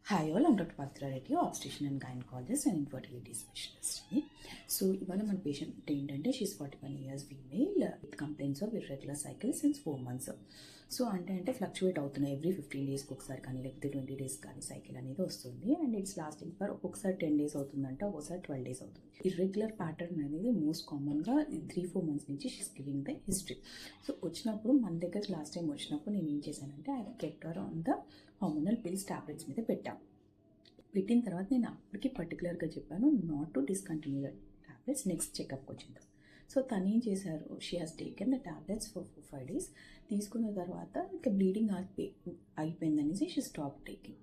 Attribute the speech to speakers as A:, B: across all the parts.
A: Hi all, I'm Dr. Patra Reddy, obstetrician and gynecologist and infertility specialist. So, ఇవాళ మన patient ఏంటంటే she's 41 years female with complaints of irregular cycle since 4 months. So అంటే fluctuate అవుతున్నాయి every 15 daysకి ఒకసారి కానీ లేకపోతే 20 days కానీ cycle అనేది వస్తుంది అండ్ ఇట్స్ లాస్టింగ్ ఫర్ ఒక్కొక్కసారి 10 days అవుతుందంట, ఒక్కొక్కసారి 12 days అవుతుంది. ఇర్రెగ్యులర్ ప్యాటర్న్ అనేది మోస్ట్ కామన్గా 3-4 months నుంచి she's giving the history. So వచ్చినప్పుడు మన దగ్గర లాస్ట్ టైం వచ్చినప్పుడు నేను ఏం చేశానంటే I kept her on the hormonal pills tablets మీద పెట్టిన తర్వాత నేను అప్పటికి పర్టికులర్గా చెప్పాను not to discontinue the tablets next చెకప్కి వచ్చింది. సో తను ఏం చేశారు, she has taken the tablets for 4-5 days. తీసుకున్న తర్వాత ఇక బ్లీడింగ్ అయిపోయిందనేసి షీ స్టాప్ టేకింగ్.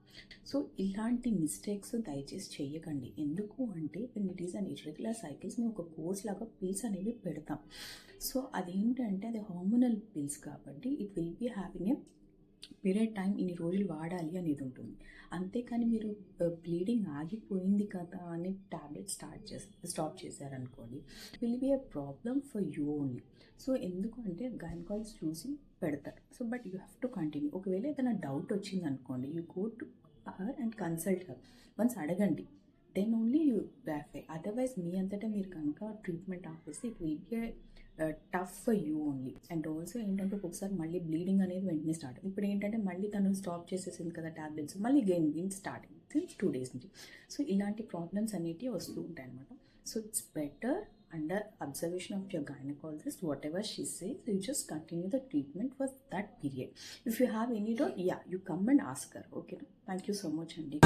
A: సో ఇలాంటి మిస్టేక్స్ దయచేసి చెయ్యకండి. ఎందుకు అంటే when it is an irregular cycles మేము ఒక కోర్స్ లాగా పిల్స్ అనేవి పెడతాం. సో అదేంటంటే అది హార్మోనల్ పిల్స్ కాబట్టి it will be having a period time ఇన్ని రోజులు వాడాలి అనేది ఉంటుంది. అంతేకాని మీరు బ్లీడింగ్ ఆగిపోయింది కదా అని ట్యాబ్లెట్ స్టాప్ చేశారనుకోండి, will be a problem for you only. So ఎందుకు అంటే గైనకాలజిస్ట్ చూసి పెడతారు. So but you have to continue. ఒకవేళ ఏదైనా డౌట్ వచ్చింది అనుకోండి, you go to her and consult her. Once అడగండి, దెన్ ఓన్లీ యూ వ్యాఫై. అదర్వైజ్ మీ అంతటా మీరు కనుక ట్రీట్మెంట్ ఆపేస్తే it will be tough for you only. And also ఏంటంటే ఒక్కొక్కసారి మళ్ళీ బ్లీడింగ్ అనేది వెంటనే స్టార్ట్. ఇప్పుడు ఏంటంటే మళ్ళీ తను స్టాప్ చేసేసింది కదా ట్యాబ్లెట్స్, మళ్ళీ గెయిన్ స్టార్టింగ్ సిన్స్ 2 days నుంచి. సో ఇలాంటి ప్రాబ్లమ్స్ అనేవి వస్తూ ఉంటాయి అనమాట. So it's better under observation of your gynaecologist what ever she says, you just continue the treatment for that period. If you have any doubt, you come and ask her. ఓకేనా? Thank you so much అండి.